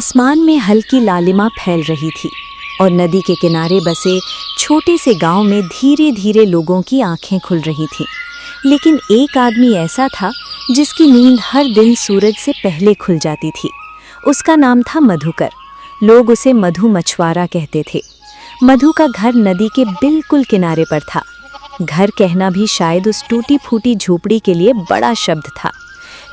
आसमान में हल्की लालिमा फैल रही थी और नदी के किनारे बसे छोटे से गांव में धीरे धीरे लोगों की आंखें खुल रही थीं। लेकिन एक आदमी ऐसा था जिसकी नींद हर दिन सूरज से पहले खुल जाती थी। उसका नाम था मधुकर। लोग उसे मधु मछुआरा कहते थे। मधु का घर नदी के बिल्कुल किनारे पर था। घर कहना भी शायद उस टूटी फूटी झोपड़ी के लिए बड़ा शब्द था।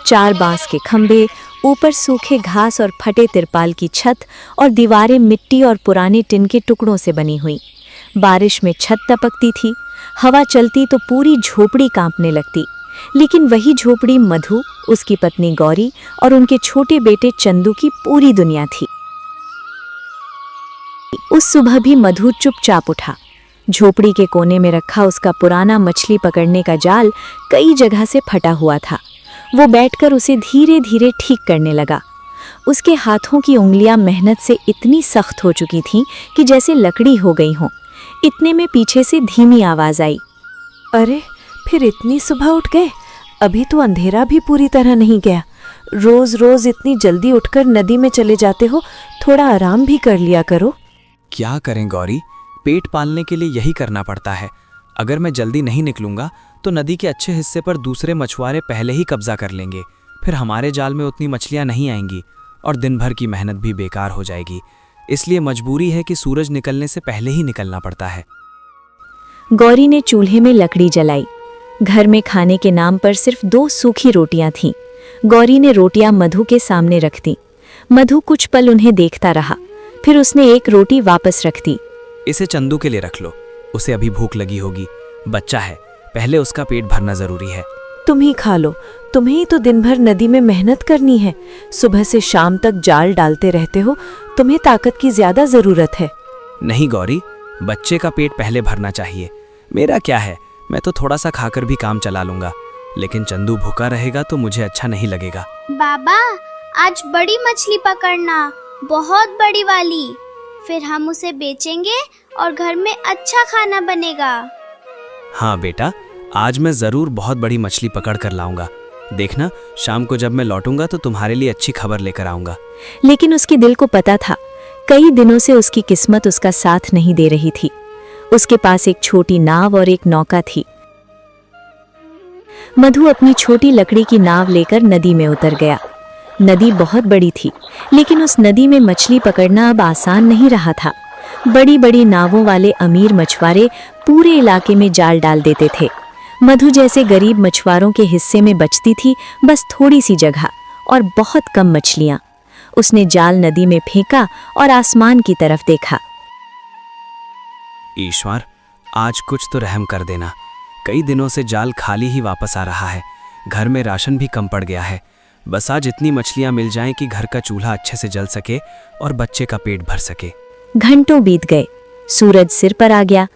4 बांस के खंभे, ऊपर सूखे घास और फटे तिरपाल की छत और दीवारें मिट्टी और पुराने टिन के टुकड़ों से बनी हुई। बारिश में छत टपकती थी, हवा चलती तो पूरी झोपड़ी कांपने लगती। लेकिन वही झोपड़ी मधु, उसकी पत्नी गौरी और उनके छोटे बेटे चंदू की पूरी दुनिया थी। उस सुबह भी मधु चुपचाप उठा। झोपड़ी के कोने में रखा उसका पुराना मछली पकड़ने का जाल कई जगह से फटा हुआ था। वो बैठकर उसे धीरे धीरे ठीक करने लगा। उसके हाथों की उंगलियां मेहनत से इतनी सख्त हो चुकी थीं कि जैसे लकड़ी हो गई हों। इतने में पीछे से धीमी आवाज आई। अरे, फिर इतनी सुबह उठ गए? अभी तो अंधेरा भी पूरी तरह नहीं गया। रोज रोज इतनी जल्दी उठकर नदी में चले जाते हो, थोड़ा आराम भी कर लिया करो। क्या करें गौरी, पेट पालने के लिए यही करना पड़ता है। अगर मैं जल्दी नहीं निकलूंगा तो नदी के अच्छे हिस्से पर दूसरे मछुआरे पहले ही कब्जा कर लेंगे। फिर हमारे जाल में उतनी मछलियां नहीं आएंगी और दिन भर की मेहनत भी बेकार हो जाएगी। इसलिए मजबूरी है कि सूरज निकलने से पहले ही निकलना पड़ता है। गौरी ने चूल्हे में लकड़ी जलाई। घर में खाने के नाम पर सिर्फ 2 सूखी रोटियां थीं। गौरी ने रोटियां मधु के सामने रख दी। मधु कुछ पल उन्हें देखता रहा, फिर उसने एक रोटी वापस रख दी। इसे चंदू के लिए रख लो, उसे अभी भूख लगी होगी। बच्चा है, पहले उसका पेट भरना जरूरी है। तुम ही खा लो, तुम्हें ही तो दिन भर नदी में मेहनत करनी है। सुबह से शाम तक जाल डालते रहते हो, तुम्हें ताकत की ज्यादा जरूरत है। नहीं गौरी, बच्चे का पेट पहले भरना चाहिए। मेरा क्या है, मैं तो थोड़ा सा खाकर भी काम चला लूंगा, लेकिन चंदू भूखा रहेगा तो मुझे अच्छा नहीं लगेगा। बाबा, आज बड़ी मछली पकड़ना, बहुत बड़ी वाली। फिर हम उसे बेचेंगे और घर में अच्छा खाना बनेगा। हाँ बेटा, आज मैं जरूर बहुत बड़ी मछली पकड़ कर लाऊंगा। देखना, शाम को जब मैं लौटूंगा तो तुम्हारे लिए अच्छी खबर लेकर आऊंगा। लेकिन उसके दिल को पता था, कई दिनों से उसकी किस्मत उसका साथ नहीं दे रही थी। उसके पास एक छोटी नाव और एक नौका थी। मधु अपनी छोटी लकड़ी की नाव लेकर नदी में उतर गया। नदी बहुत बड़ी थी, लेकिन उस नदी में मछली पकड़ना अब आसान नहीं रहा था। बड़ी बड़ी नावों वाले अमीर मछुआरे पूरे इलाके में जाल डाल देते थे। मधु जैसे गरीब मछुआरों के हिस्से में बचती थी बस थोड़ी सी जगह और बहुत कम मछलियां। उसने जाल नदी में फेंका और आसमान की तरफ देखा। ईश्वर, आज कुछ तो रहम कर देना। कई दिनों से जाल खाली ही वापस आ रहा है। घर में राशन भी कम पड़ गया है। बस आज इतनी मछलियां मिल जाएं कि घर का चूल्हा अच्छे से जल सके और बच्चे का पेट भर सके। घंटों बीत गए, सूरज सिर पर आ गया।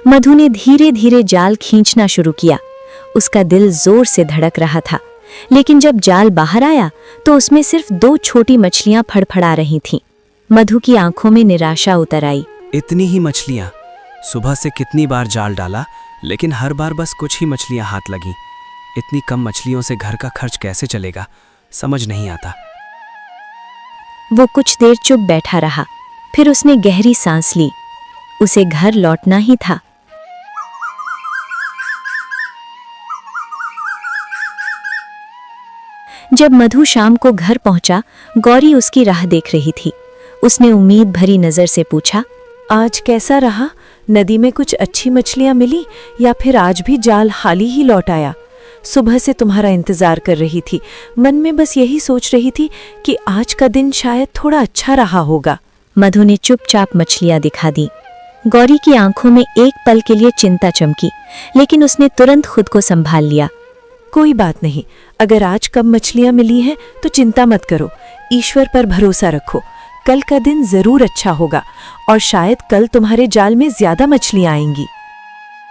मधु ने धीरे धीरे जाल खींचना शुरू किया। उसका दिल जोर से धड़क रहा था, लेकिन जब जाल बाहर आया तो उसमें सिर्फ 2 छोटी मछलियां फड़फड़ा रही थीं। मधु की आंखों में निराशा उतर आई। इतनी ही मछलियां? सुबह से कितनी बार जाल डाला, लेकिन हर बार बस कुछ ही मछलियां हाथ लगीं। इतनी कम मछलियों से घर का खर्च कैसे चलेगा, समझ नहीं आता। वो कुछ देर चुप बैठा रहा, फिर उसने गहरी सांस ली। उसे घर लौटना ही था। जब मधु शाम को घर पहुंचा, गौरी उसकी राह देख रही थी। उसने उम्मीद भरी नजर से पूछा, आज कैसा रहा? नदी में कुछ अच्छी मछलियां मिली या फिर आज भी जाल खाली ही लौट आया? सुबह से तुम्हारा इंतजार कर रही थी, मन में बस यही सोच रही थी कि आज का दिन शायद थोड़ा अच्छा रहा होगा। मधु ने चुपचाप मछलियां दिखा दी। गौरी की आंखों में एक पल के लिए चिंता चमकी, लेकिन उसने तुरंत खुद को संभाल लिया। कोई बात नहीं, अगर आज कम मछलियां मिली हैं तो चिंता मत करो। ईश्वर पर भरोसा रखो, कल का दिन जरूर अच्छा होगा और शायद कल तुम्हारे जाल में ज्यादा मछलियां आएंगी।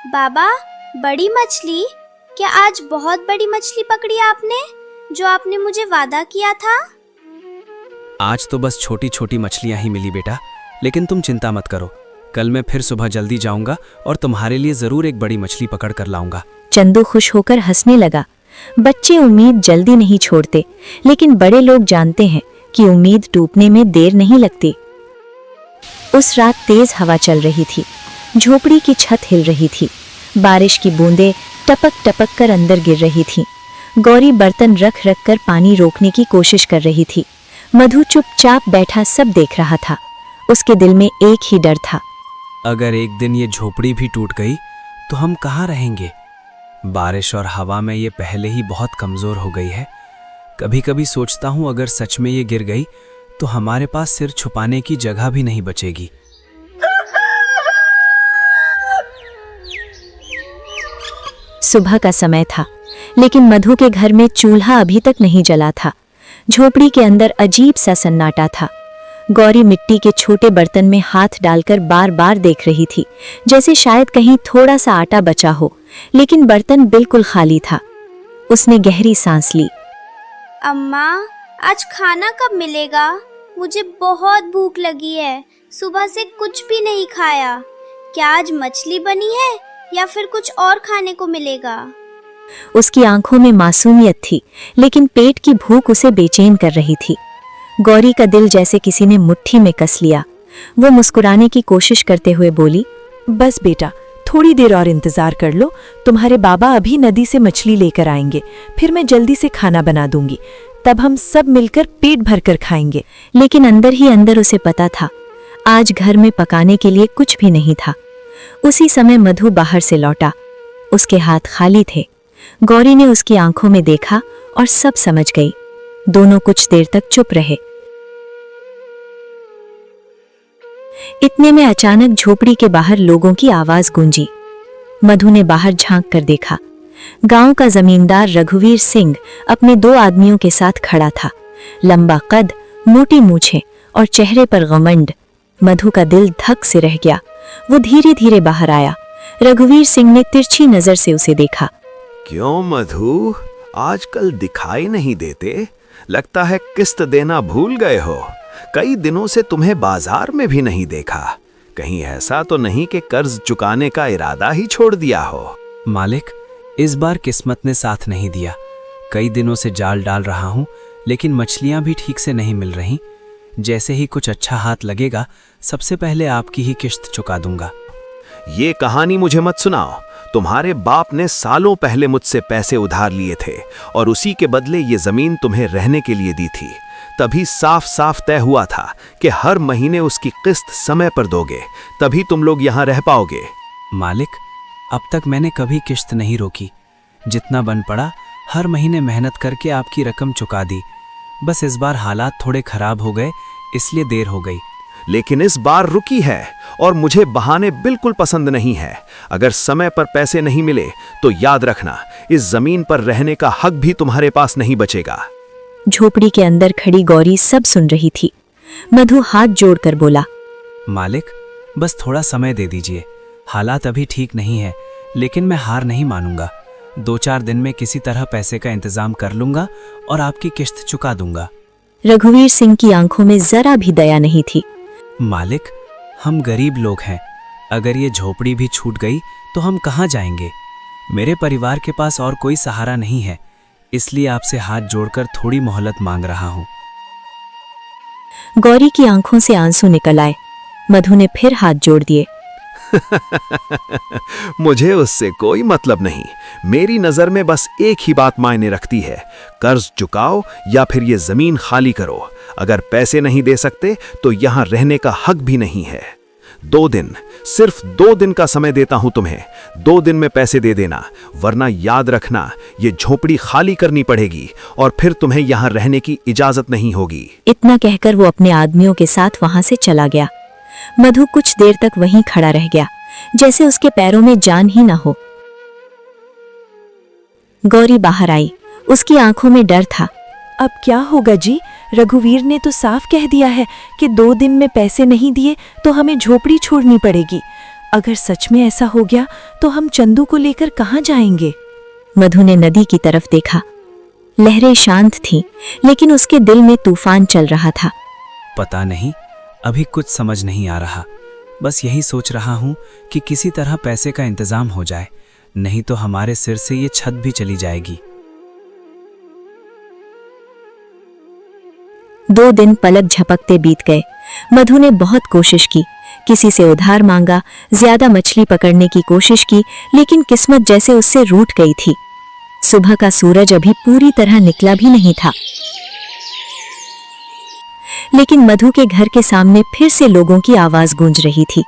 बाबा, बड़ी मछली? क्या आज बहुत बड़ी मछली पकड़ी आपने, जो आपने मुझे वादा किया था? आज तो बस छोटी छोटी मछलियां ही मिली बेटा, लेकिन तुम चिंता मत करो। कल मैं फिर सुबह जल्दी जाऊंगा और तुम्हारे लिए जरूर एक बड़ी मछली पकड़ कर लाऊंगा। चंदू खुश होकर हंसने लगा, बच्चे उम्मीद जल्दी नहीं छोड़ते, लेकिन बड़े लोग जानते हैं कि उम्मीद टूटने में देर नहीं लगती। उस रात तेज हवा चल रही थी, झोपड़ी की छत हिल रही थी, बारिश की बूंदें टपक टपक कर अंदर गिर रही थीं। गौरी बर्तन रख रख कर पानी रोकने की कोशिश कर रही थी। मधु चुपचाप बैठा सब देख रहा था। उसके दिल में एक ही डर था, अगर एक दिन ये झोपड़ी भी टूट गई तो हम कहाँ रहेंगे? बारिश और हवा में ये पहले ही बहुत कमज़ोर हो गई है। कभी कभी सोचता हूँ अगर सच में ये गिर गई तो हमारे पास सिर छुपाने की जगह भी नहीं बचेगी। सुबह का समय था, लेकिन मधु के घर में चूल्हा अभी तक नहीं जला था। झोपड़ी के अंदर अजीब सा सन्नाटा था। गौरी मिट्टी के छोटे बर्तन में हाथ डालकर बार बार देख रही थी, जैसे शायद कहीं थोड़ा सा आटा बचा हो, लेकिन बर्तन बिल्कुल खाली था। उसने गहरी सांस ली। अम्मा, आज खाना कब मिलेगा? मुझे बहुत भूख लगी है, सुबह से कुछ भी नहीं खाया। क्या आज मछली बनी है या फिर कुछ और खाने को मिलेगा? उसकी आंखों में मासूमियत थी, लेकिन पेट की भूख उसे बेचैन कर रही थी। गौरी का दिल जैसे किसी ने मुट्ठी में कस लिया। वो मुस्कुराने की कोशिश करते हुए बोली, बस बेटा, थोड़ी देर और इंतजार कर लो। तुम्हारे बाबा अभी नदी से मछली लेकर आएंगे, फिर मैं जल्दी से खाना बना दूंगी। तब हम सब मिलकर पेट भरकर खाएंगे। लेकिन अंदर ही अंदर उसे पता था, आज घर में पकाने के लिए कुछ भी नहीं था। उसी समय मधु बाहर से लौटा। उसके हाथ खाली थे। गौरी ने उसकी आंखों में देखा और सब समझ गई। दोनों कुछ देर तक चुप रहे। इतने में अचानक झोपड़ी के बाहर लोगों की आवाज गूंजी। मधु ने बाहर झांक कर देखा। गांव का जमींदार रघुवीर सिंह अपने 2 आदमियों के साथ खड़ा था। लंबा कद, मोटी मूछें और चेहरे पर घमंड। मधु का दिल धक से रह गया। वो धीरे धीरे बाहर आया। रघुवीर सिंह ने तिरछी नजर से उसे देखा। क्यों मधु, आजकल दिखाई नहीं देते? लगता है किस्त देना भूल गए हो। कई दिनों से तुम्हें बाजार में भी नहीं देखा। कहीं ऐसा तो नहीं कि कर्ज चुकाने का इरादा ही छोड़ दिया हो? मालिक, इस बार किस्मत ने साथ नहीं दिया। कई दिनों से जाल डाल रहा हूँ, लेकिन मछलियाँ भी ठीक से नहीं मिल रही। जैसे ही कुछ अच्छा हाथ लगेगा, सबसे पहले आपकी ही किश्त चुका दूंगा। ये कहानी मुझे मत सुनाओ। तुम्हारे बाप ने सालों पहले मुझसे पैसे उधार लिए थे और उसी के बदले ये जमीन तुम्हें रहने के लिए दी थी। तभी साफ साफ तय हुआ था कि हर महीने उसकी किस्त समय पर दोगे, तभी तुम लोग यहाँ रह पाओगे। मालिक, अब तक मैंने कभी किश्त नहीं रोकी। जितना बन पड़ा हर महीने मेहनत करके आपकी रकम चुका दी। बस इस बार हालात थोड़े खराब हो गए, इसलिए देर हो गई। लेकिन इस बार रुकी है और मुझे बहाने बिल्कुल पसंद नहीं है। अगर समय पर पैसे नहीं मिले तो याद रखना, इस जमीन पर रहने का हक भी तुम्हारे पास नहीं बचेगा। झोपड़ी के अंदर खड़ी गौरी सब सुन रही थी। मधु हाथ जोड़कर बोला, मालिक, बस थोड़ा समय दे दीजिए। हालात अभी ठीक नहीं है, लेकिन मैं हार नहीं मानूंगा। 2-4 दिन में किसी तरह पैसे का इंतजाम कर लूंगा और आपकी किश्त चुका दूंगा। रघुवीर सिंह की आंखों में जरा भी दया नहीं थी। मालिक, हम गरीब लोग हैं। अगर ये झोपड़ी भी छूट गई तो हम कहाँ जाएंगे? मेरे परिवार के पास और कोई सहारा नहीं है, इसलिए आपसे हाथ जोड़कर थोड़ी मोहलत मांग रहा हूँ। गौरी की आंखों से आंसू निकल आए। मधु ने फिर हाथ जोड़ दिए। मुझे उससे कोई मतलब नहीं। मेरी नजर में बस एक ही बात मायने रखती है, कर्ज चुकाओ या फिर ये जमीन खाली करो। अगर पैसे नहीं दे सकते तो यहाँ रहने का हक भी नहीं है। 2 दिन, सिर्फ 2 दिन का समय देता हूं तुम्हें। 2 दिन में पैसे दे देना, वरना याद रखना ये झोपड़ी खाली करनी पड़ेगी और फिर तुम्हें यहाँ रहने की इजाजत नहीं होगी। इतना कहकर वो अपने आदमियों के साथ वहां से चला गया। मधु कुछ देर तक वहीं खड़ा रह गया, जैसे उसके पैरों में जान ही ना हो। गौरी बाहर आई। उसकी आंखों में डर था। अब क्या होगा जी? रघुवीर ने तो साफ कह दिया है कि 2 दिन में पैसे नहीं दिए तो हमें झोपड़ी छोड़नी पड़ेगी। अगर सच में ऐसा हो गया तो हम चंदू को लेकर कहाँ जाएंगे? मधु ने नदी की तरफ देखा। लहरें शांत थीं, लेकिन उसके दिल में तूफान चल रहा था। पता नहीं, अभी कुछ समझ नहीं आ रहा। बस यही सोच रहा हूँ कि किसी तरह पैसे का इंतजाम हो जाए, नहीं तो हमारे सिर से ये छत भी चली जाएगी। 2 दिन पलक झपकते बीत गए। मधु ने बहुत कोशिश की, किसी से उधार मांगा, ज्यादा मछली पकड़ने की कोशिश की, लेकिन किस्मत जैसे उससे रूठ गई थी। सुबह का सूरज अभी पूरी तरह निकला भी नहीं था, लेकिन मधु के घर के सामने फिर से लोगों की आवाज गूंज रही थी।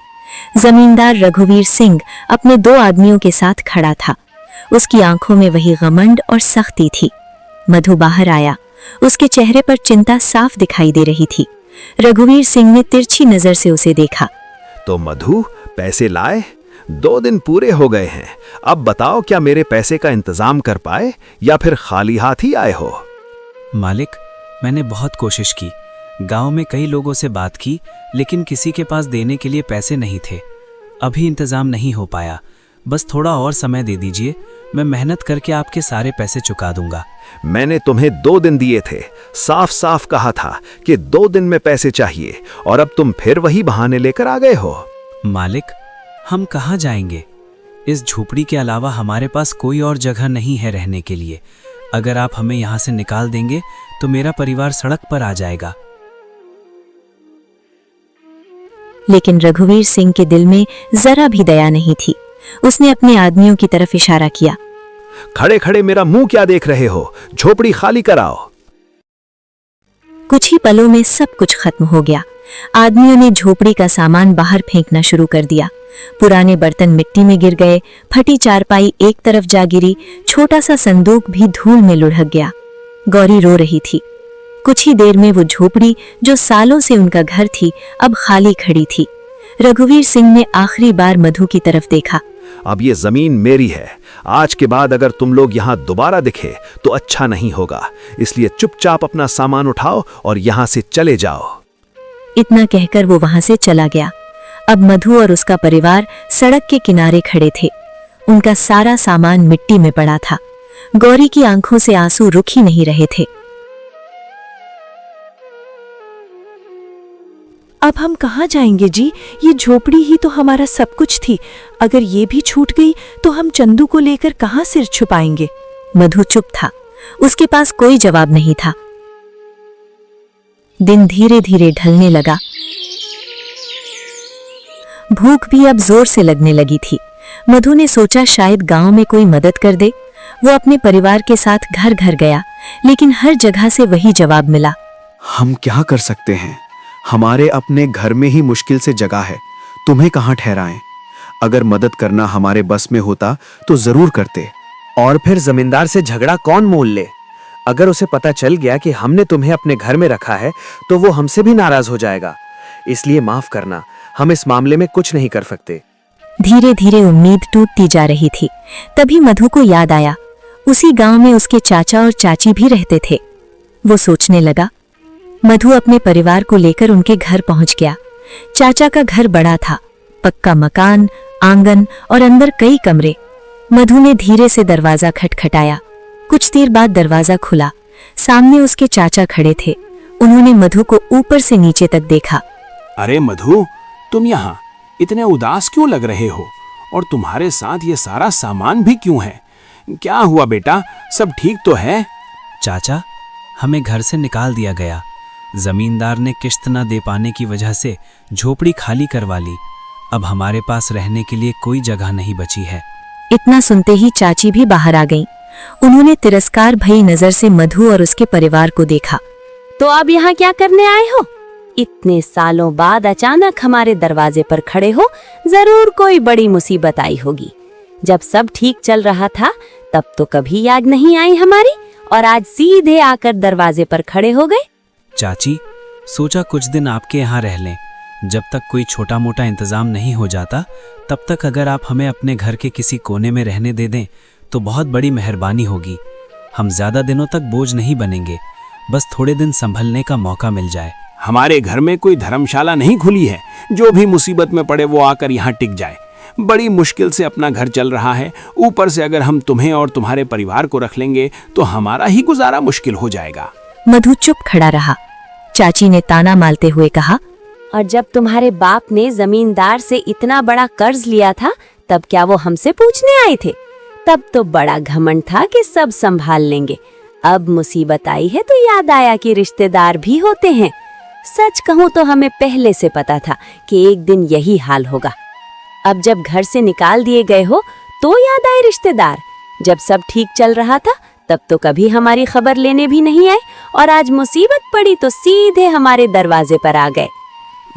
जमींदार रघुवीर सिंह अपने 2 आदमियों के साथ खड़ा था। उसकी आंखों में वही घमंड और सख्ती थी। मधु बाहर आया, उसके चेहरे पर चिंता साफ दिखाई दे रही थी। रघुवीर सिंह ने तिरछी नजर से उसे देखा। तो मधु, पैसे लाए? 2 दिन पूरे हो गए हैं। अब बताओ, क्या मेरे पैसे का इंतजाम कर पाए या फिर खाली हाथ ही आए हो? मालिक, मैंने बहुत कोशिश की, गांव में कई लोगों से बात की, लेकिन किसी के पास देने के लिए पैसे नहीं थे। अभी इंतजाम नहीं हो पाया। बस थोड़ा और समय दे दीजिए, मैं मेहनत करके आपके सारे पैसे चुका दूंगा। मैंने तुम्हें 2 दिन दिए थे, साफ साफ कहा था कि 2 दिन में पैसे चाहिए, और अब तुम फिर वही बहाने लेकर आ गए हो। मालिक, हम कहाँ जाएंगे? इस झोपड़ी के अलावा हमारे पास कोई और जगह नहीं है रहने के लिए। अगर आप हमें यहाँ से निकाल देंगे तो मेरा परिवार सड़क पर आ जाएगा। लेकिन रघुवीर सिंह के दिल में जरा भी दया नहीं थी। उसने अपने आदमियों की तरफ इशारा किया। खड़े खड़े मेरा मुंह क्या देख रहे हो? झोपड़ी खाली कराओ। कुछ ही पलों में सब कुछ खत्म हो गया। आदमियों ने झोपड़ी का सामान बाहर फेंकना शुरू कर दिया। पुराने बर्तन मिट्टी में गिर गए, फटी चारपाई एक तरफ जा गिरी, छोटा सा संदूक भी धूल में लुढ़क गया। गौरी रो रही थी। कुछ ही देर में वो झोपड़ी, जो सालों से उनका घर थी, अब खाली खड़ी थी। रघुवीर सिंह ने आखिरी बार मधु की तरफ देखा। अब ये जमीन मेरी है। आज के बाद अगर तुम लोग यहाँ दोबारा दिखे तो अच्छा नहीं होगा, इसलिए चुपचाप अपना सामान उठाओ और यहाँ से चले जाओ। इतना कहकर वो वहां से चला गया। अब मधु और उसका परिवार सड़क के किनारे खड़े थे। उनका सारा सामान मिट्टी में पड़ा था। गौरी की आंखों से आंसू रुक ही नहीं रहे थे। अब हम कहाँ जाएंगे जी? ये झोपड़ी ही तो हमारा सब कुछ थी। अगर ये भी छूट गई तो हम चंदू को लेकर कहाँ सिर छुपाएंगे? मधु चुप था। उसके पास कोई जवाब नहीं था। दिन धीरे धीरे ढलने लगा। भूख भी अब जोर से लगने लगी थी। मधु ने सोचा शायद गांव में कोई मदद कर दे। वो अपने परिवार के साथ घर घर गया, लेकिन हर जगह से वही जवाब मिला। हम क्या कर सकते हैं? हमारे अपने घर में ही मुश्किल से जगह है, तुम्हें कहाँ ठहराएं? अगर मदद करना हमारे बस में होता तो जरूर करते। और फिर जमींदार से झगड़ा कौन मोल ले? अगर उसे पता चल गया कि हमने तुम्हें अपने घर में रखा है तो वो हमसे भी नाराज हो जाएगा। इसलिए माफ करना, हम इस मामले में कुछ नहीं कर सकते। धीरे धीरे उम्मीद टूटती जा रही थी। तभी मधु को याद आया, उसी गांव में उसके चाचा और चाची भी रहते थे। वो सोचने लगा। मधु अपने परिवार को लेकर उनके घर पहुंच गया। चाचा का घर बड़ा था, पक्का मकान, आंगन और अंदर कई कमरे। मधु ने धीरे से दरवाजा खटखटाया। कुछ देर बाद दरवाजा खुला। सामने उसके चाचा खड़े थे। उन्होंने मधु को ऊपर से नीचे तक देखा। अरे मधु, तुम यहाँ इतने उदास क्यों लग रहे हो? और तुम्हारे साथ ये सारा सामान भी क्यों है? क्या हुआ बेटा, सब ठीक तो है? चाचा, हमें घर से निकाल दिया गया। जमींदार ने किश्त न दे पाने की वजह से झोपड़ी खाली करवा ली। अब हमारे पास रहने के लिए कोई जगह नहीं बची है। इतना सुनते ही चाची भी बाहर आ गईं। उन्होंने तिरस्कार भरी नजर से मधु और उसके परिवार को देखा। तो अब यहाँ क्या करने आए हो? इतने सालों बाद अचानक हमारे दरवाजे पर खड़े हो, जरूर कोई बड़ी मुसीबत आई होगी। जब सब ठीक चल रहा था तब तो कभी याद नहीं आई हमारी, और आज सीधे आकर दरवाजे पर खड़े हो गए। चाची, सोचा कुछ दिन आपके यहाँ रह लें। जब तक कोई छोटा मोटा इंतजाम नहीं हो जाता तब तक अगर आप हमें अपने घर के किसी कोने में रहने दे दें तो बहुत बड़ी मेहरबानी होगी। हम ज्यादा दिनों तक बोझ नहीं बनेंगे, बस थोड़े दिन संभलने का मौका मिल जाए। हमारे घर में कोई धर्मशाला नहीं खुली है, जो भी मुसीबत में पड़े वो आकर यहाँ टिक जाए। बड़ी मुश्किल से अपना घर चल रहा है, ऊपर से अगर हम तुम्हें और तुम्हारे परिवार को रख लेंगे तो हमारा ही गुजारा मुश्किल हो जाएगा। मधु चुप खड़ा रहा। चाची ने ताना मारते हुए कहा, और जब तुम्हारे बाप ने जमींदार से इतना बड़ा कर्ज लिया था तब क्या वो हमसे पूछने आए थे? तब तो बड़ा घमंड था कि सब संभाल लेंगे। अब मुसीबत आई है तो याद आया कि रिश्तेदार भी होते हैं। सच कहूँ तो हमें पहले से पता था कि एक दिन यही हाल होगा। अब जब घर से निकाल दिए गए हो तो याद आए रिश्तेदार। जब सब ठीक चल रहा था तब तो कभी हमारी खबर लेने भी नहीं आए, और आज मुसीबत पड़ी तो सीधे हमारे दरवाजे पर आ गए।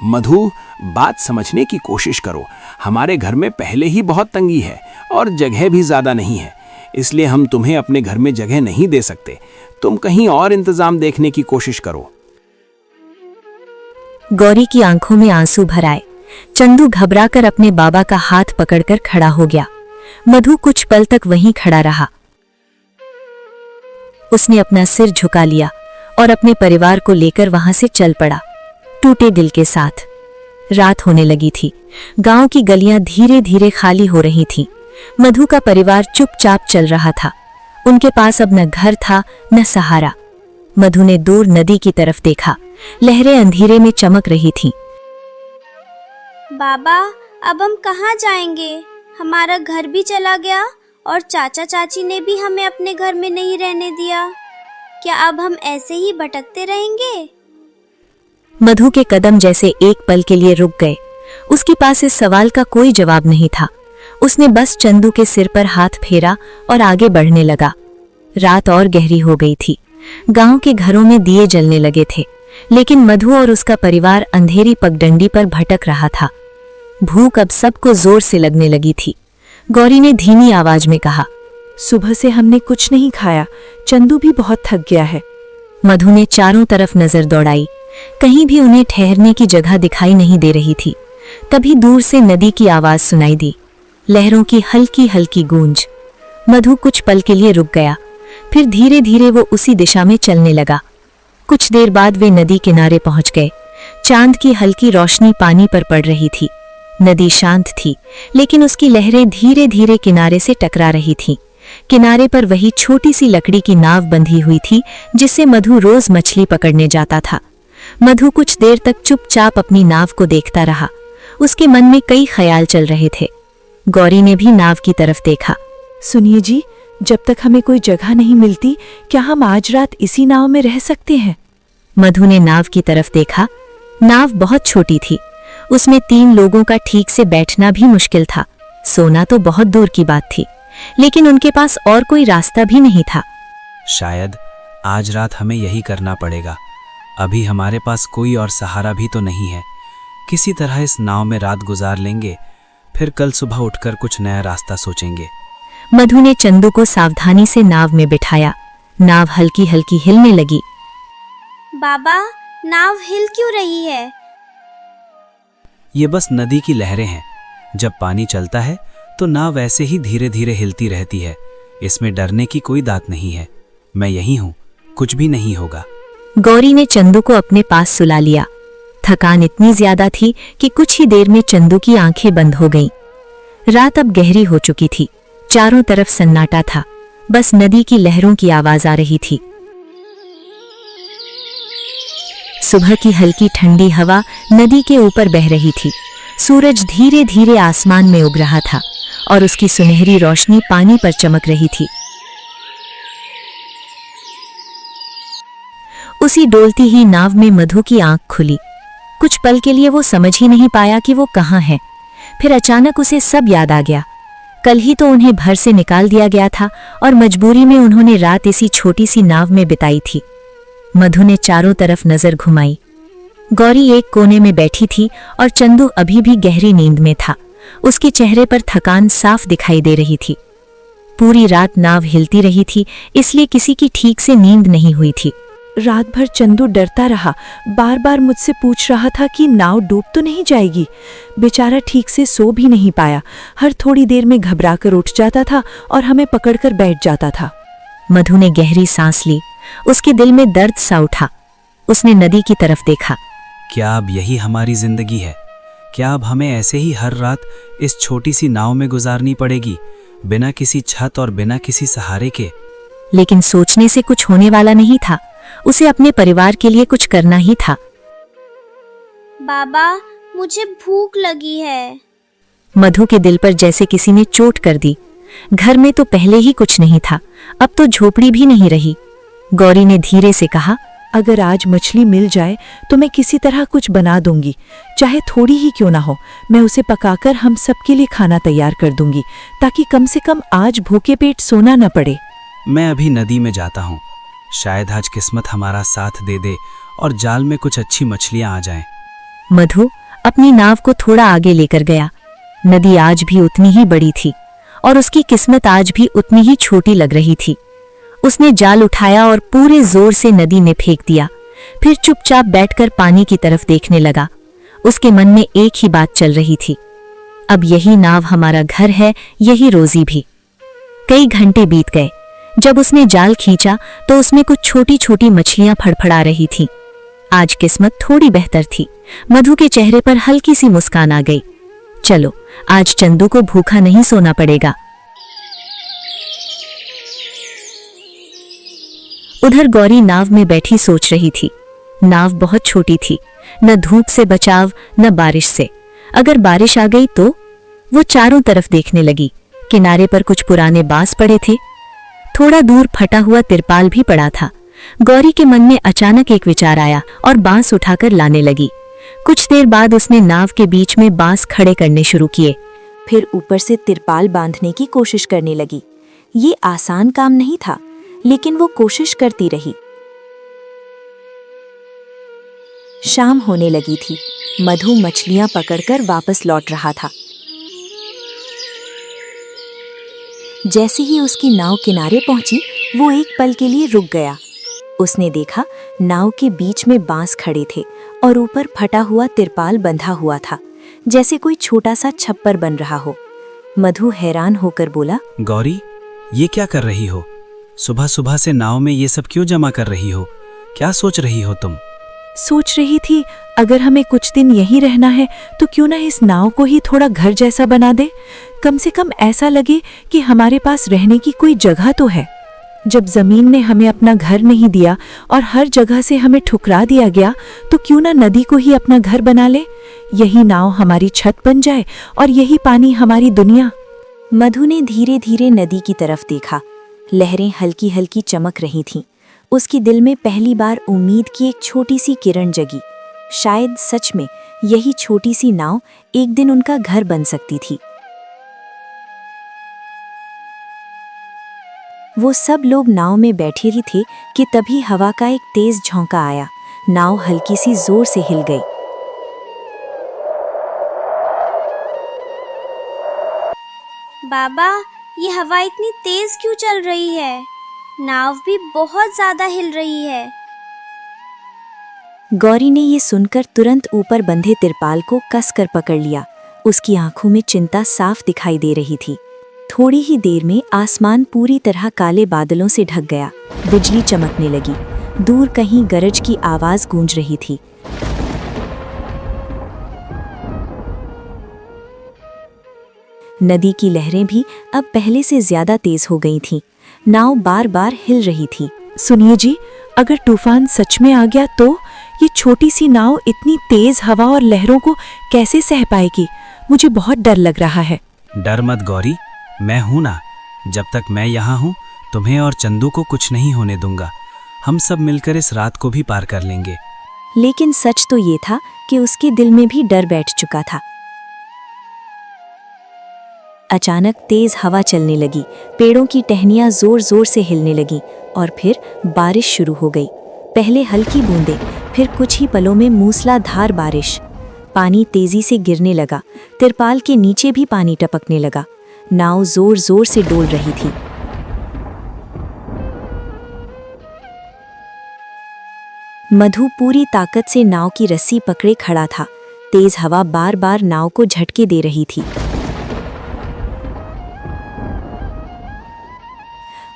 मधु, बात समझने की कोशिश करो। हमारे घर में पहले ही बहुत तंगी है और जगह भी ज्यादा नहीं है, इसलिए हम तुम्हें अपने घर में जगह नहीं दे सकते। तुम कहीं और इंतजाम देखने की कोशिश करो। गौरी की आंखों में आंसू भर आए। चंदू घबराकर अपने बाबा का हाथ पकड़कर खड़ा हो गया। मधु कुछ पल तक वहीं खड़ा रहा। उसने अपना सिर झुका लिया और अपने परिवार को लेकर वहां से चल पड़ा, टूटे दिल के साथ। रात होने लगी थी। गांव की गलियां धीरे धीरे खाली हो रही थीं। मधु का परिवार चुपचाप चल रहा था। उनके पास अब न घर था न सहारा। मधु ने दूर नदी की तरफ देखा। लहरें अंधेरे में चमक रही थीं। बाबा, अब हम कहाँ जाएंगे? हमारा घर भी चला गया और चाचा चाची ने भी हमें अपने घर में नहीं रहने दिया। क्या अब हम ऐसे ही भटकते रहेंगे? मधु के कदम जैसे एक पल के लिए रुक गए। उसके पास इस सवाल का कोई जवाब नहीं था। उसने बस चंदू के सिर पर हाथ फेरा और आगे बढ़ने लगा। रात और गहरी हो गई थी। गांव के घरों में दिए जलने लगे थे, लेकिन मधु और उसका परिवार अंधेरी पगडंडी पर भटक रहा था। भूख अब सबको जोर से लगने लगी थी। गौरी ने धीमी आवाज में कहा, सुबह से हमने कुछ नहीं खाया, चंदू भी बहुत थक गया है। मधु ने चारों तरफ नजर दौड़ाई। कहीं भी उन्हें ठहरने की जगह दिखाई नहीं दे रही थी। तभी दूर से नदी की आवाज सुनाई दी, लहरों की हल्की हल्की गूंज। मधु कुछ पल के लिए रुक गया, फिर धीरे धीरे वो उसी दिशा में चलने लगा। कुछ देर बाद वे नदी किनारे पहुंच गए। चांद की हल्की रोशनी पानी पर पड़ रही थी। नदी शांत थी, लेकिन उसकी लहरें धीरे धीरे किनारे से टकरा रही थीं। किनारे पर वही छोटी सी लकड़ी की नाव बंधी हुई थी जिससे मधु रोज मछली पकड़ने जाता था। मधु कुछ देर तक चुपचाप अपनी नाव को देखता रहा। उसके मन में कई ख्याल चल रहे थे। गौरी ने भी नाव की तरफ देखा। सुनिए जी, जब तक हमें कोई जगह नहीं मिलती, क्या हम आज रात इसी नाव में रह सकते हैं? मधु ने नाव की तरफ देखा। नाव बहुत छोटी थी। उसमें 3 लोगों का ठीक से बैठना भी मुश्किल था। सोना तो बहुत दूर की बात थी, लेकिन उनके पास और कोई रास्ता भी नहीं था। शायद आज रात हमें यही करना पड़ेगा। अभी हमारे पास कोई और सहारा भी तो नहीं है। किसी तरह इस नाव में रात गुजार लेंगे, फिर कल सुबह उठकर कुछ नया रास्ता सोचेंगे। मधु ने चंदू को सावधानी से नाव में बिठाया। नाव हल्की हल्की हिलने लगी। बाबा, नाव हिल क्यों रही है? ये बस नदी की लहरें हैं। जब पानी चलता है तो नाव ऐसे ही धीरे धीरे हिलती रहती है। इसमें डरने की कोई बात नहीं है। मैं यहीं हूँ, कुछ भी नहीं होगा। गौरी ने चंदू को अपने पास सुला लिया। थकान इतनी ज्यादा थी कि कुछ ही देर में चंदू की आंखें बंद हो गईं। रात अब गहरी हो चुकी थी। चारों तरफ सन्नाटा था। बस नदी की लहरों की आवाज आ रही थी। सुबह की हल्की ठंडी हवा नदी के ऊपर बह रही थी। सूरज धीरे धीरे आसमान में उग रहा था और उसकी सुनहरी रोशनी पानी पर चमक रही थी। उसी डोलती ही नाव में मधु की आंख खुली। कुछ पल के लिए वो समझ ही नहीं पाया कि वो कहाँ है। फिर अचानक उसे सब याद आ गया। कल ही तो उन्हें घर से निकाल दिया गया था और मजबूरी में उन्होंने रात इसी छोटी सी नाव में बिताई थी। मधु ने चारों तरफ नजर घुमाई। गौरी एक कोने में बैठी थी और चंदू अभी भी गहरी नींद में था। उसके चेहरे पर थकान साफ दिखाई दे रही थी। पूरी रात नाव हिलती रही थी, इसलिए किसी की ठीक से नींद नहीं हुई थी। रात भर चंदू डरता रहा, बार बार मुझसे पूछ रहा था कि नाव डूब तो नहीं जाएगी। बेचारा ठीक से सो भी नहीं पाया। हर थोड़ी देर में घबराकर उठ जाता था और हमें पकड़कर बैठ जाता था। मधु ने गहरी सांस ली। उसके दिल में दर्द सा उठा। उसने नदी की तरफ देखा। क्या अब यही हमारी जिंदगी है? क्या अब हमें ऐसे ही हर रात इस छोटी सी नाव में गुजारनी पड़ेगी, बिना किसी छत और बिना किसी सहारे के? लेकिन सोचने से कुछ होने वाला नहीं था। उसे अपने परिवार के लिए कुछ करना ही था। बाबा, मुझे भूख लगी है। मधु के दिल पर जैसे किसी ने चोट कर दी। घर में तो पहले ही कुछ नहीं था, अब तो झोपड़ी भी नहीं रही। गौरी ने धीरे से कहा, अगर आज मछली मिल जाए तो मैं किसी तरह कुछ बना दूंगी, चाहे थोड़ी ही क्यों ना हो। मैं उसे पकाकर हम सबके लिए खाना तैयार कर दूंगी, ताकि कम से कम आज भूखे पेट सोना न पड़े। मैं अभी नदी में जाता हूँ, शायद आज किस्मत हमारा साथ दे दे और जाल में कुछ अच्छी मछलियाँ आ जाएं। मधु अपनी नाव को थोड़ा आगे लेकर गया। नदी आज भी उतनी ही बड़ी थी और उसकी किस्मत आज भी उतनी ही छोटी लग रही थी। उसने जाल उठाया और पूरे जोर से नदी में फेंक दिया, फिर चुपचाप बैठकर पानी की तरफ देखने लगा। उसके मन में एक ही बात चल रही थी, अब यही नाव हमारा घर है, यही रोजी भी। कई घंटे बीत गए। जब उसने जाल खींचा तो उसमें कुछ छोटी छोटी मछलियां फड़फड़ा रही थीं। आज किस्मत थोड़ी बेहतर थी। मधु के चेहरे पर हल्की सी मुस्कान आ गई। चलो, आज चंदू को भूखा नहीं सोना पड़ेगा। उधर गौरी नाव में बैठी सोच रही थी। नाव बहुत छोटी थी, न धूप से बचाव न बारिश से। अगर बारिश आ गई तो? वो चारों तरफ देखने लगी। किनारे पर कुछ पुराने बांस पड़े थे, थोड़ा दूर फटा हुआ तिरपाल भी पड़ा था। गौरी के मन में अचानक एक विचार आया और बांस उठाकर लाने लगी। कुछ देर बाद उसने नाव के बीच में बांस खड़े करने शुरू किए, फिर ऊपर से तिरपाल बांधने की कोशिश करने लगी। ये आसान काम नहीं था, लेकिन वो कोशिश करती रही। शाम होने लगी थी। मधु मछलियां पकड़कर वापस लौट रहा था। जैसे ही उसकी नाव किनारे पहुंची, वो एक पल के लिए रुक गया। उसने देखा नाव के बीच में बांस खड़े थे और ऊपर फटा हुआ तिरपाल बंधा हुआ था, जैसे कोई छोटा सा छप्पर बन रहा हो। मधु हैरान होकर बोला, गौरी, ये क्या कर रही हो? सुबह सुबह से नाव में ये सब क्यों जमा कर रही हो? क्या सोच रही हो तुम? सोच रही थी, अगर हमें कुछ दिन यहीं रहना है तो क्यों ना इस नाव को ही थोड़ा घर जैसा बना दे। कम से कम ऐसा लगे कि हमारे पास रहने की कोई जगह तो है। जब जमीन ने हमें अपना घर नहीं दिया और हर जगह से हमें ठुकरा दिया गया, तो क्यों ना नदी को ही अपना घर बना ले। यही नाव हमारी छत बन जाए और यही पानी हमारी दुनिया। मधु ने धीरे धीरे नदी की तरफ देखा। लहरें हल्की हल्की चमक रही थीं। उसकी दिल में पहली बार उम्मीद की एक छोटी सी किरण जगी। शायद सच में यही छोटी सी नाव एक दिन उनका घर बन सकती थी। वो सब लोग नाव में बैठे ही थे कि तभी हवा का एक तेज झोंका आया। नाव हल्की सी जोर से हिल गई। बाबा, ये हवा इतनी तेज क्यों चल रही है? नाव भी बहुत ज्यादा हिल रही है। गौरी ने ये सुनकर तुरंत ऊपर बंधे तिरपाल को कसकर पकड़ लिया। उसकी आंखों में चिंता साफ दिखाई दे रही थी। थोड़ी ही देर में आसमान पूरी तरह काले बादलों से ढक गया। बिजली चमकने लगी। दूर कहीं गरज की आवाज गूंज रही थी। नदी की लहरें भी अब पहले से ज्यादा तेज हो गई थीं। नाव बार बार हिल रही थी। सुनिए जी, अगर तूफान सच में आ गया तो ये छोटी सी नाव इतनी तेज हवा और लहरों को कैसे सह पाएगी? मुझे बहुत डर लग रहा है। डर मत गौरी, मैं हूं ना। जब तक मैं यहाँ हूँ, तुम्हें और चंदू को कुछ नहीं होने दूंगा। हम सब मिलकर इस रात को भी पार कर लेंगे। लेकिन सच तो ये था कि उसके दिल में भी डर बैठ चुका था। अचानक तेज हवा चलने लगी। पेड़ों की टहनियां जोर जोर से हिलने लगी और फिर बारिश शुरू हो गई। पहले हल्की बूंदें, फिर कुछ ही पलों में मूसलाधार बारिश। पानी तेजी से गिरने लगा। तिरपाल के नीचे भी पानी टपकने लगा। नाव जोर जोर से डोल रही थी। मधु पूरी ताकत से नाव की रस्सी पकड़े खड़ा था। तेज हवा बार बार नाव को झटके दे रही थी।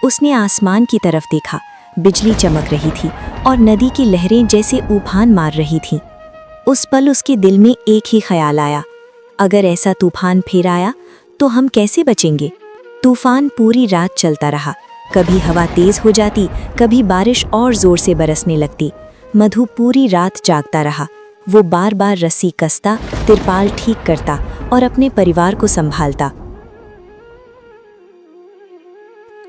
उसने आसमान की तरफ देखा। बिजली चमक रही थी और नदी की लहरें जैसे उफान मार रही थीं। उस पल उसके दिल में एक ही ख्याल आया, अगर ऐसा तूफान फिर आया तो हम कैसे बचेंगे? तूफान पूरी रात चलता रहा। कभी हवा तेज हो जाती, कभी बारिश और जोर से बरसने लगती। मधु पूरी रात जागता रहा। वो बार बार रस्सी कसता, तिरपाल ठीक करता और अपने परिवार को संभालता।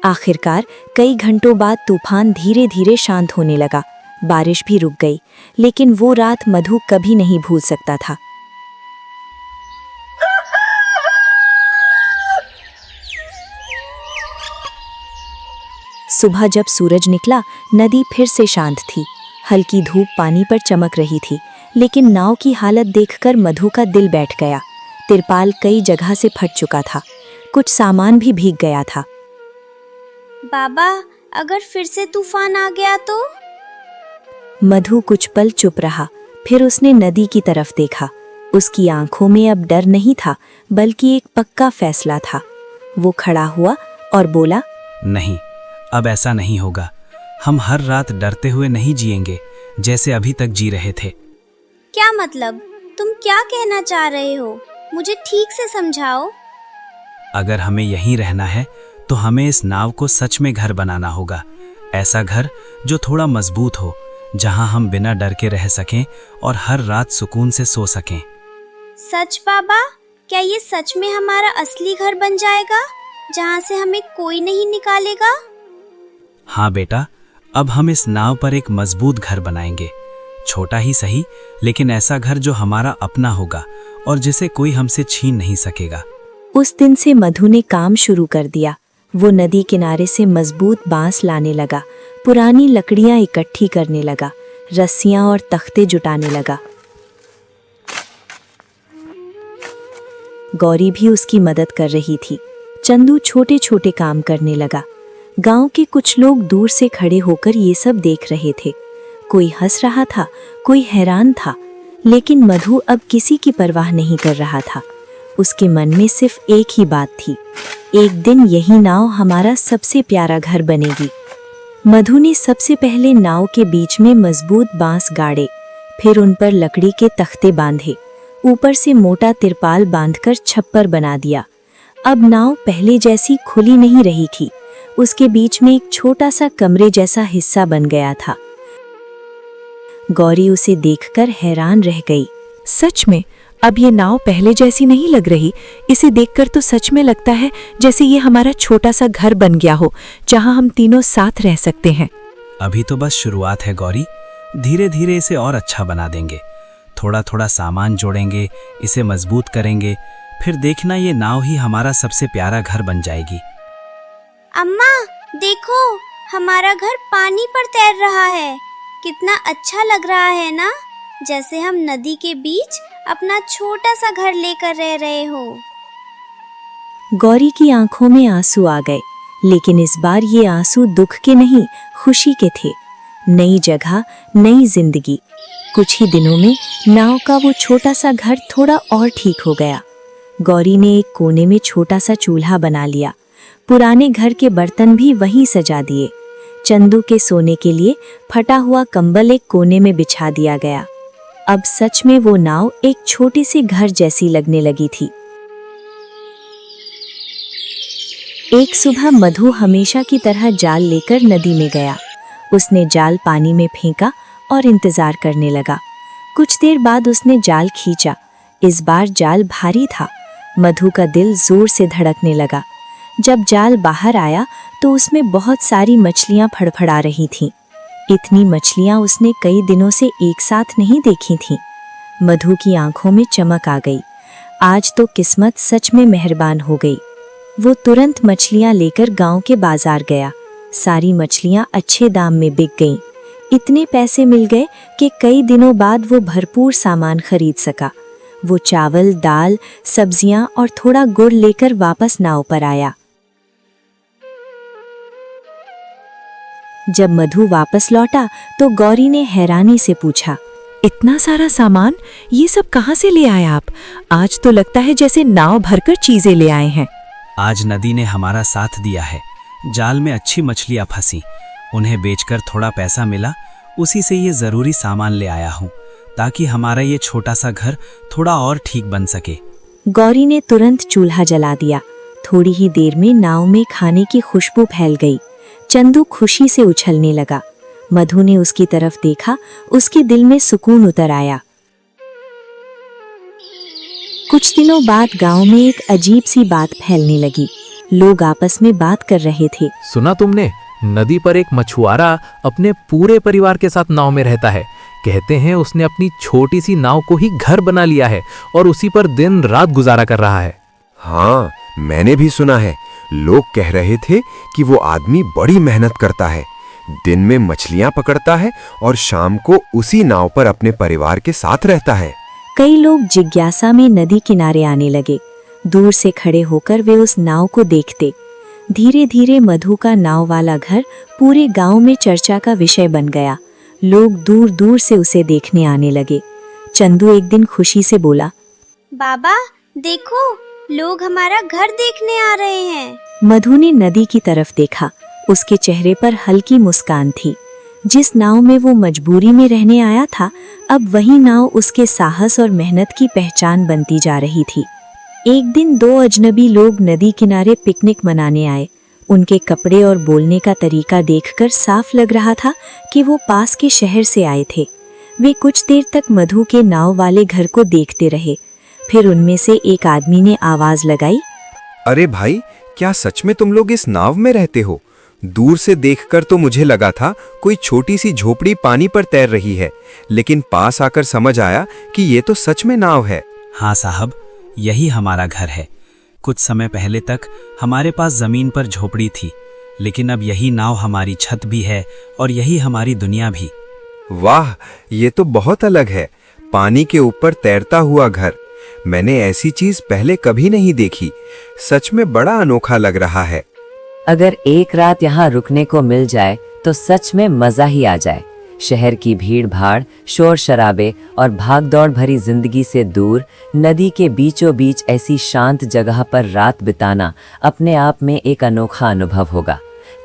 आखिरकार कई घंटों बाद तूफान धीरे धीरे शांत होने लगा। बारिश भी रुक गई, लेकिन वो रात मधु कभी नहीं भूल सकता था। सुबह जब सूरज निकला, नदी फिर से शांत थी। हल्की धूप पानी पर चमक रही थी, लेकिन नाव की हालत देखकर मधु का दिल बैठ गया। तिरपाल कई जगह से फट चुका था, कुछ सामान भी भीग गया था। बाबा, अगर फिर से तूफान आ गया तो? मधु कुछ पल चुप रहा, फिर उसने नदी की तरफ देखा। उसकी आंखों में अब डर नहीं था, बल्कि एक पक्का फैसला था। वो खड़ा हुआ और बोला, नहीं, अब ऐसा नहीं होगा। हम हर रात डरते हुए नहीं जिएंगे जैसे अभी तक जी रहे थे। क्या मतलब? तुम क्या कहना चाह रहे हो? मुझे ठीक से समझाओ। अगर हमें यहीं रहना है तो हमें इस नाव को सच में घर बनाना होगा। ऐसा घर जो थोड़ा मजबूत हो, जहां हम बिना डर के रह सकें और हर रात सुकून से सो सकें। सच बाबा? क्या ये सच में हमारा असली घर बन जाएगा, जहां से हमें कोई नहीं निकालेगा? हाँ बेटा, अब हम इस नाव पर एक मजबूत घर बनाएंगे। छोटा ही सही, लेकिन ऐसा घर जो हमारा अपना होगा और जिसे कोई हमसे छीन नहीं सकेगा। उस दिन से मधु ने काम शुरू कर दिया। वो नदी किनारे से मजबूत बांस लाने लगा, पुरानी लकड़ियां इकट्ठी करने लगा, रस्सियां और तख्ते जुटाने लगा। गौरी भी उसकी मदद कर रही थी। चंदू छोटे छोटे काम करने लगा। गांव के कुछ लोग दूर से खड़े होकर ये सब देख रहे थे। कोई हंस रहा था, कोई हैरान था, लेकिन मधु अब किसी की परवाह नहीं कर रहा था। उसके मन में सिर्फ एक ही बात थी, एक दिन यही नाव हमारा सबसे प्यारा घर बनेगी। मधु ने सबसे पहले नाव के बीच में मजबूत बांस गाड़े, फिर उन पर लकड़ी के तख्ते बांधे, ऊपर से मोटा तिरपाल बांधकर छप्पर बना दिया। अब नाव पहले जैसी खुली नहीं रही थी, उसके बीच में एक छोटा सा कमरे जैसा हिस्सा बन गया था। गौरी उसे देखकर हैरान रह गई। सच में अब ये नाव पहले जैसी नहीं लग रही। इसे देखकर तो सच में लगता है जैसे ये हमारा छोटा सा घर बन गया हो, जहां हम तीनों साथ रह सकते हैं। अभी तो बस शुरुआत है गौरी, धीरे धीरे इसे और अच्छा बना देंगे। थोड़ा थोड़ा सामान जोड़ेंगे, इसे मजबूत करेंगे, फिर देखना ये नाव ही हमारा सबसे प्यारा घर बन जाएगी। अम्मा, देखो, हमारा घर पानी पर तैर रहा है। कितना अच्छा लग रहा है ना, जैसे हम नदी के बीच अपना छोटा सा घर लेकर रह रहे हो। गौरी की आंखों में आंसू आ गए, लेकिन इस बार ये आंसू दुख के नहीं, खुशी के थे। नई जगह, नई जिंदगी। कुछ ही दिनों में नाव का वो छोटा सा घर थोड़ा और ठीक हो गया। गौरी ने एक कोने में छोटा सा चूल्हा बना लिया, पुराने घर के बर्तन भी वहीं सजा दिए। चंदू के सोने के लिए फटा हुआ कंबल एक कोने में बिछा दिया गया। अब सच में वो नाव एक छोटे से घर जैसी लगने लगी थी। एक सुबह मधु हमेशा की तरह जाल लेकर नदी में गया। उसने जाल पानी में फेंका और इंतजार करने लगा। कुछ देर बाद उसने जाल खींचा। इस बार जाल भारी था। मधु का दिल जोर से धड़कने लगा। जब जाल बाहर आया तो उसमें बहुत सारी मछलियां फड़फड़ा रही थीं। इतनी मछलियां उसने कई दिनों से एक साथ नहीं देखी थीं। मधु की आंखों में चमक आ गई। आज तो किस्मत सच में मेहरबान हो गई। वो तुरंत मछलियां लेकर गांव के बाजार गया। सारी मछलियां अच्छे दाम में बिक गईं। इतने पैसे मिल गए कि कई दिनों बाद वो भरपूर सामान खरीद सका। वो चावल, दाल, सब्जियां और थोड़ा गुड़ लेकर वापस नाव पर आया। जब मधु वापस लौटा तो गौरी ने हैरानी से पूछा, इतना सारा सामान, ये सब कहाँ से ले आए आप? आज तो लगता है जैसे नाव भरकर चीजें ले आए हैं। आज नदी ने हमारा साथ दिया है। जाल में अच्छी मछलियां फंसी, उन्हें बेचकर थोड़ा पैसा मिला, उसी से ये जरूरी सामान ले आया हूँ ताकि हमारा ये छोटा सा घर थोड़ा और ठीक बन सके। गौरी ने तुरंत चूल्हा जला दिया। थोड़ी ही देर में नाव में खाने की खुशबू फैल गई। चंदू खुशी से उछलने लगा। मधु ने उसकी तरफ देखा, उसके दिल में सुकून उतर आया। कुछ दिनों बाद गांव में एक अजीब सी बात फैलने लगी। लोग आपस में बात कर रहे थे। सुना तुमने, नदी पर एक मछुआरा अपने पूरे परिवार के साथ नाव में रहता है। कहते हैं उसने अपनी छोटी सी नाव को ही घर बना लिया है और उसी पर दिन रात गुजारा कर रहा है। हाँ, मैंने भी सुना है। लोग कह रहे थे कि वो आदमी बड़ी मेहनत करता है, दिन में मछलियां पकड़ता है और शाम को उसी नाव पर अपने परिवार के साथ रहता है। कई लोग जिज्ञासा में नदी किनारे आने लगे। दूर से खड़े होकर वे उस नाव को देखते। धीरे धीरे मधु का नाव वाला घर पूरे गांव में चर्चा का विषय बन गया। लोग दूर दूर से उसे देखने आने लगे। चंदू एक दिन खुशी से बोला, बाबा देखो, लोग हमारा घर देखने आ रहे हैं। मधु ने नदी की तरफ देखा। उसके चेहरे पर हल्की मुस्कान थी। जिस नाव में वो मजबूरी में रहने आया था, अब वही नाव उसके साहस और मेहनत की पहचान बनती जा रही थी। एक दिन 2 अजनबी लोग नदी किनारे पिकनिक मनाने आए। उनके कपड़े और बोलने का तरीका देखकर साफ लग रहा था कि वो पास के शहर से आए थे। वे कुछ देर तक मधु के नाव वाले घर को देखते रहे। फिर उनमें से एक आदमी ने आवाज लगाई, अरे भाई, क्या सच में तुम लोग इस नाव में रहते हो? दूर से देखकर तो मुझे लगा था कोई छोटी सी झोपड़ी पानी पर तैर रही है, लेकिन पास आकर समझ आया कि ये तो सच में नाव है। हाँ साहब, यही हमारा घर है। कुछ समय पहले तक हमारे पास जमीन पर झोपड़ी थी, लेकिन अब यही नाव हमारी छत भी है और यही हमारी दुनिया भी। वाह, ये तो बहुत अलग है। पानी के ऊपर तैरता हुआ घर, मैंने ऐसी चीज पहले कभी नहीं देखी। सच में बड़ा अनोखा लग रहा है। अगर एक रात यहाँ रुकने को मिल जाए तो सच में मजा ही आ जाए। शहर की भीड़ भाड़, शोर शराबे और भागदौड़ भरी जिंदगी से दूर नदी के बीचों बीच ऐसी शांत जगह पर रात बिताना अपने आप में एक अनोखा अनुभव होगा।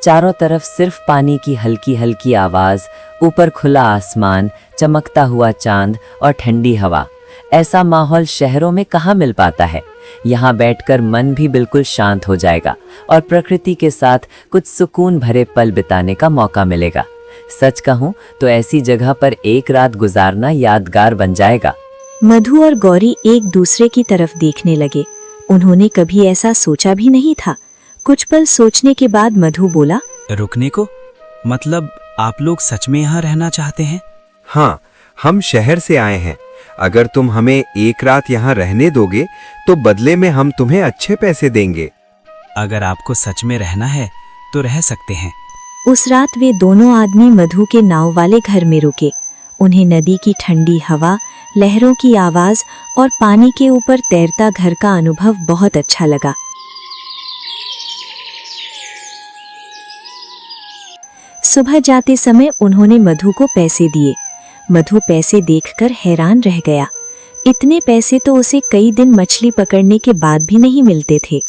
चारों तरफ सिर्फ पानी की हल्की हल्की आवाज, ऊपर खुला आसमान, चमकता हुआ चांद और ठंडी हवा। ऐसा माहौल शहरों में कहाँ मिल पाता है। यहाँ बैठकर मन भी बिल्कुल शांत हो जाएगा और प्रकृति के साथ कुछ सुकून भरे पल बिताने का मौका मिलेगा। सच कहूँ तो ऐसी जगह पर एक रात गुजारना यादगार बन जाएगा। मधु और गौरी एक दूसरे की तरफ देखने लगे। उन्होंने कभी ऐसा सोचा भी नहीं था। कुछ पल सोचने के बाद मधु बोला, रुकने को मतलब आप लोग सच में यहाँ रहना चाहते हैं? हाँ, हम शहर से आए हैं। अगर तुम हमें एक रात यहाँ रहने दोगे तो बदले में हम तुम्हें अच्छे पैसे देंगे। अगर आपको सच में रहना है तो रह सकते हैं। उस रात वे दोनों आदमी मधु के नाव वाले घर में रुके। उन्हें नदी की ठंडी हवा, लहरों की आवाज और पानी के ऊपर तैरता घर का अनुभव बहुत अच्छा लगा। सुबह जाते समय उन्होंने मधु को पैसे दिए। मधु पैसे देखकर हैरान रह गया। इतने पैसे तो उसे कई दिन मछली पकड़ने के बाद भी नहीं मिलते थे।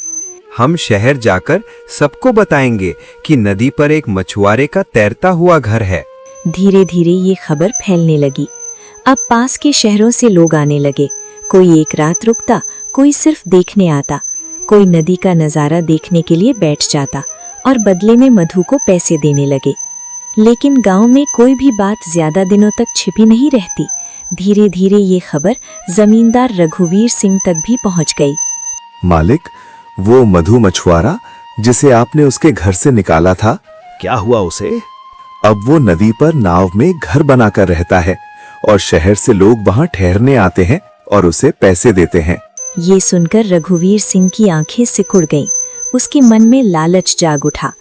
हम शहर जाकर सबको बताएंगे कि नदी पर एक मछुआरे का तैरता हुआ घर है। धीरे धीरे ये खबर फैलने लगी। अब पास के शहरों से लोग आने लगे। कोई एक रात रुकता, कोई सिर्फ देखने आता, कोई नदी का नज़ारा देखने के लिए बैठ जाता और बदले में मधु को पैसे देने लगे। लेकिन गांव में कोई भी बात ज्यादा दिनों तक छिपी नहीं रहती। धीरे धीरे ये खबर जमींदार रघुवीर सिंह तक भी पहुंच गई। मालिक, वो मधु मछुआरा जिसे आपने उसके घर से निकाला था, क्या हुआ उसे? अब वो नदी पर नाव में घर बनाकर रहता है और शहर से लोग वहां ठहरने आते हैं और उसे पैसे देते हैं। ये सुनकर रघुवीर सिंह की आंखें सिकुड़ गईं। उसके मन में लालच जाग उठा।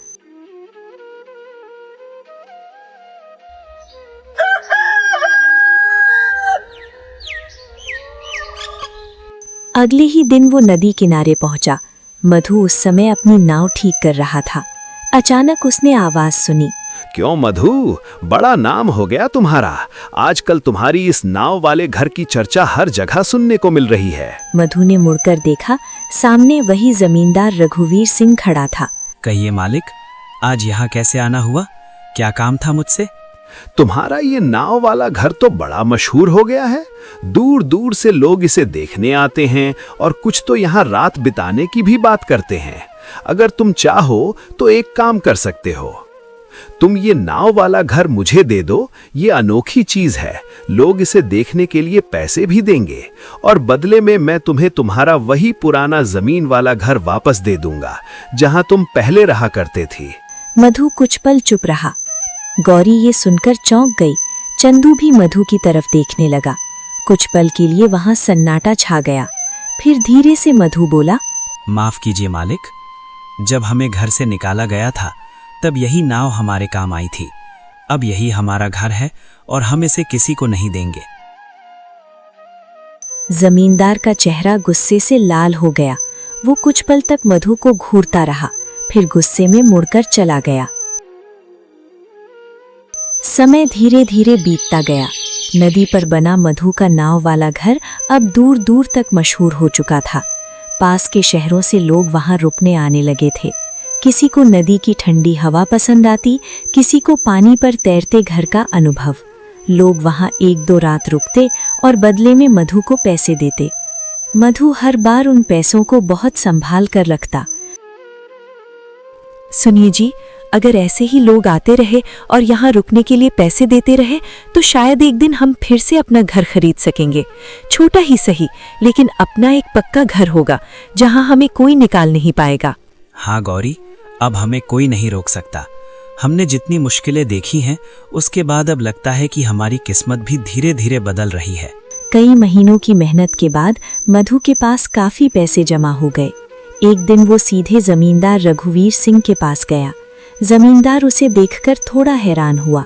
अगले ही दिन वो नदी किनारे पहुंचा। मधु उस समय अपनी नाव ठीक कर रहा था। अचानक उसने आवाज सुनी, क्यों मधु, बड़ा नाम हो गया तुम्हारा। आजकल तुम्हारी इस नाव वाले घर की चर्चा हर जगह सुनने को मिल रही है। मधु ने मुड़कर देखा। सामने वही जमींदार रघुवीर सिंह खड़ा था। कहिए मालिक, आज यहाँ कैसे आना हुआ? क्या काम था मुझसे? तुम्हारा ये नाव वाला घर तो बड़ा मशहूर हो गया है। दूर दूर से लोग इसे देखने आते हैं और कुछ तो यहाँ रात बिताने की भी बात करते हैं। अगर तुम चाहो तो एक काम कर सकते हो। तुम ये नाव वाला घर मुझे दे दो, ये अनोखी चीज है। लोग इसे देखने के लिए पैसे भी देंगे और बदले में मैं तुम्हें तुम्हारा वही पुराना जमीन वाला घर वापस दे दूंगा जहां तुम पहले रहा करते थे। मधु कुछ पल चुप रहा। गौरी ये सुनकर चौंक गई। चंदू भी मधु की तरफ देखने लगा। कुछ पल के लिए वहां सन्नाटा छा गया। फिर धीरे से मधु बोला, माफ कीजिए मालिक, जब हमें घर से निकाला गया था तब यही नाव हमारे काम आई थी। अब यही हमारा घर है और हम इसे किसी को नहीं देंगे। जमींदार का चेहरा गुस्से से लाल हो गया। वो कुछ पल तक मधु को घूरता रहा, फिर गुस्से में मुड़कर चला गया। समय धीरे धीरे बीतता गया। नदी पर बना मधु का नाव वाला घर अब दूर दूर तक मशहूर हो चुका था। पास के शहरों से लोग वहां रुकने आने लगे थे। किसी को नदी की ठंडी हवा पसंद आती, किसी को पानी पर तैरते घर का अनुभव। लोग वहां 1-2 रात रुकते और बदले में मधु को पैसे देते। मधु हर बार उन पैसों को बहुत संभाल कर रखता। सुनिए जी, अगर ऐसे ही लोग आते रहे और यहाँ रुकने के लिए पैसे देते रहे तो शायद एक दिन हम फिर से अपना घर खरीद सकेंगे। छोटा ही सही, लेकिन अपना एक पक्का घर होगा जहाँ हमें कोई निकाल नहीं पाएगा। हाँ गौरी, अब हमें कोई नहीं रोक सकता। हमने जितनी मुश्किलें देखी हैं उसके बाद अब लगता है कि हमारी किस्मत भी धीरे धीरे बदल रही है। कई महीनों की मेहनत के बाद मधु के पास काफी पैसे जमा हो गए। एक दिन वो सीधे जमींदार रघुवीर सिंह के पास गया। जमींदार उसे देखकर थोड़ा हैरान हुआ।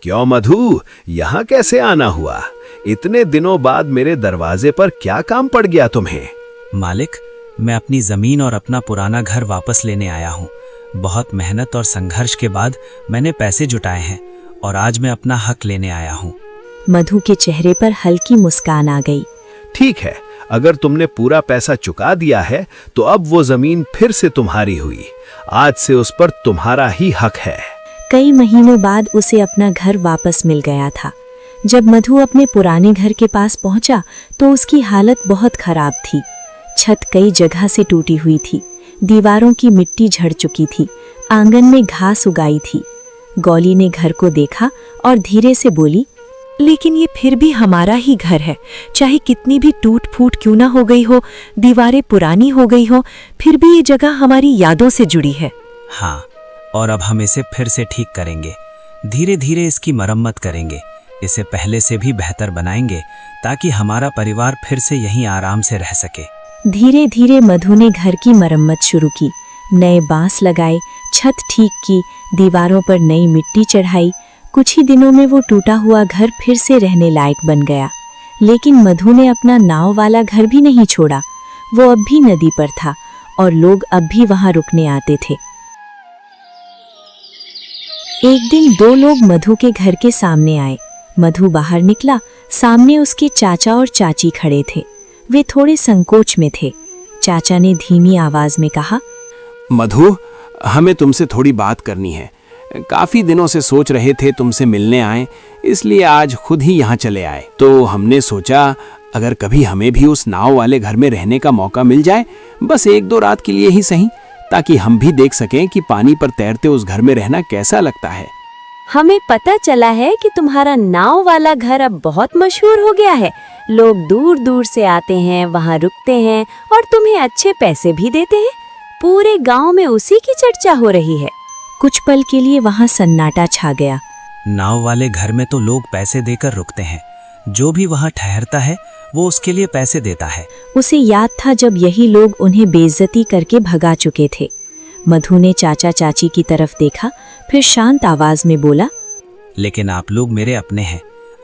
क्यों मधु, यहाँ कैसे आना हुआ? इतने दिनों बाद मेरे दरवाजे पर क्या काम पड़ गया तुम्हें? मालिक, मैं अपनी जमीन और अपना पुराना घर वापस लेने आया हूँ। बहुत मेहनत और संघर्ष के बाद मैंने पैसे जुटाए हैं और आज मैं अपना हक लेने आया हूँ। मधु के चेहरे पर हल्की मुस्कान आ गई। ठीक है, अगर तुमने पूरा पैसा चुका दिया है तो अब वो जमीन फिर से तुम्हारी हुई। आज से उस पर तुम्हारा ही हक है। कई महीनों बाद उसे अपना घर वापस मिल गया था। जब मधु अपने पुराने घर के पास पहुंचा तो उसकी हालत बहुत खराब थी। छत कई जगह से टूटी हुई थी, दीवारों की मिट्टी झड़ चुकी थी, आंगन में घास उगाई थी। गौली ने घर को देखा और धीरे से बोली, लेकिन ये फिर भी हमारा ही घर है। चाहे कितनी भी टूट फूट क्यों ना हो गई हो, दीवारें पुरानी हो गई हो, फिर भी ये जगह हमारी यादों से जुड़ी है। हाँ, और अब हम इसे फिर से ठीक करेंगे। धीरे धीरे इसकी मरम्मत करेंगे, इसे पहले से भी बेहतर बनाएंगे ताकि हमारा परिवार फिर से यहीं आराम से रह सके। धीरे धीरे मधु ने घर की मरम्मत शुरू की। नए बांस लगाए, छत ठीक की, दीवारों पर नई मिट्टी चढ़ाई। कुछ ही दिनों में वो टूटा हुआ घर फिर से रहने लायक बन गया। लेकिन मधु ने अपना नाव वाला घर भी नहीं छोड़ा। वो अब भी नदी पर था और लोग अब भी वहां रुकने आते थे। एक दिन 2 लोग मधु के घर के सामने आए। मधु बाहर निकला। सामने उसके चाचा और चाची खड़े थे। वे थोड़े संकोच में थे। चाचा ने धीमी आवाज में कहा, मधु, हमें तुमसे थोड़ी बात करनी है। काफी दिनों से सोच रहे थे तुमसे मिलने आए, इसलिए आज खुद ही यहाँ चले आए। तो हमने सोचा अगर कभी हमें भी उस नाव वाले घर में रहने का मौका मिल जाए, बस 1-2 रात के लिए ही सही, ताकि हम भी देख सकें कि पानी पर तैरते उस घर में रहना कैसा लगता है। हमें पता चला है कि तुम्हारा नाव वाला घर अब बहुत मशहूर हो गया है। लोग दूर दूर से आते हैं, वहाँ रुकते हैं और तुम्हें अच्छे पैसे भी देते हैं। पूरे गांव में उसी की चर्चा हो रही है। कुछ पल के लिए वहां सन्नाटा छा गया। नाव वाले घर में तो लोग पैसे देकर रुकते हैं। जो भी वहां ठहरता है वो उसके लिए पैसे देता है। उसे याद था जब यही लोग उन्हें बेइज्जती करके भगा चुके थे। मधु ने चाचा चाची की तरफ देखा, फिर शांत आवाज में बोला, लेकिन आप लोग मेरे अपने हैं।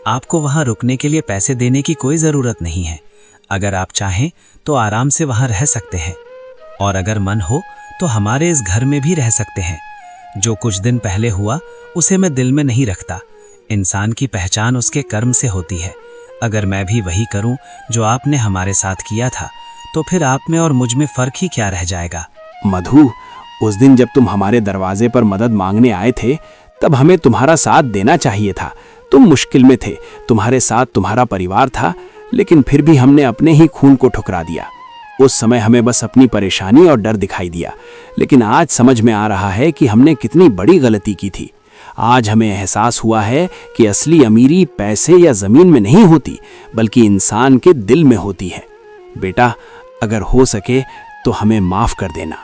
आपको वहां रुकने के लिए पैसे देने की कोई जरूरत नहीं है। अगर आप चाहें तो आराम से वहां रह सकते हैं और अगर मन हो तो हमारे इस घर में भी रह सकते हैं। जो कुछ दिन पहले हुआ उसे मैं दिल में नहीं रखता। इंसान की पहचान उसके कर्म से होती है। अगर मैं भी वही करूं जो आपने हमारे साथ किया था तो फिर आप में और मुझ में फर्क ही क्या रह जाएगा। मधु, उस दिन जब तुम हमारे दरवाजे पर मदद मांगने आए थे तब हमें तुम्हारा साथ देना चाहिए था। तुम मुश्किल में थे, तुम्हारे साथ तुम्हारा परिवार था, लेकिन फिर भी हमने अपने ही खून को ठुकरा दिया। उस समय हमें बस अपनी परेशानी और डर दिखाई दिया, लेकिन आज समझ में आ रहा है कि हमने कितनी बड़ी गलती की थी। आज हमें एहसास हुआ है कि असली अमीरी पैसे या जमीन में नहीं होती, बल्कि इंसान के दिल में होती है। बेटा, अगर हो सके तो हमें माफ कर देना।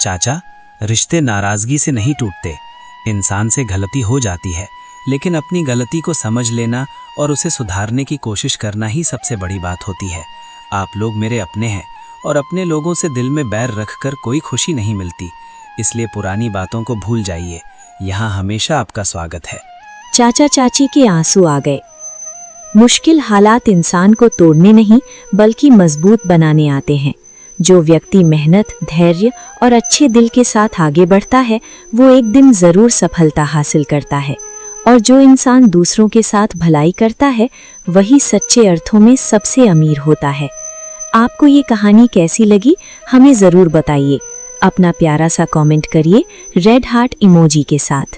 चाचा, रिश्ते नाराजगी से नहीं टूटते। इंसान से गलती हो जाती है, लेकिन अपनी गलती को समझ लेना और उसे सुधारने की कोशिश करना ही सबसे बड़ी बात होती है। आप लोग मेरे अपने हैं और अपने लोगों से दिल में बैर रखकर कोई खुशी नहीं मिलती, इसलिए पुरानी बातों को भूल जाइए। यहाँ हमेशा आपका स्वागत है। चाचा चाची के आंसू आ गए। मुश्किल हालात इंसान को तोड़ने नहीं बल्कि मजबूत बनाने आते हैं। जो व्यक्ति मेहनत, धैर्य और अच्छे दिल के साथ आगे बढ़ता है वो एक दिन जरूर सफलता हासिल करता है, और जो इंसान दूसरों के साथ भलाई करता है वही सच्चे अर्थों में सबसे अमीर होता है। आपको ये कहानी कैसी लगी हमें ज़रूर बताइए। अपना प्यारा सा कमेंट करिए रेड हार्ट इमोजी के साथ।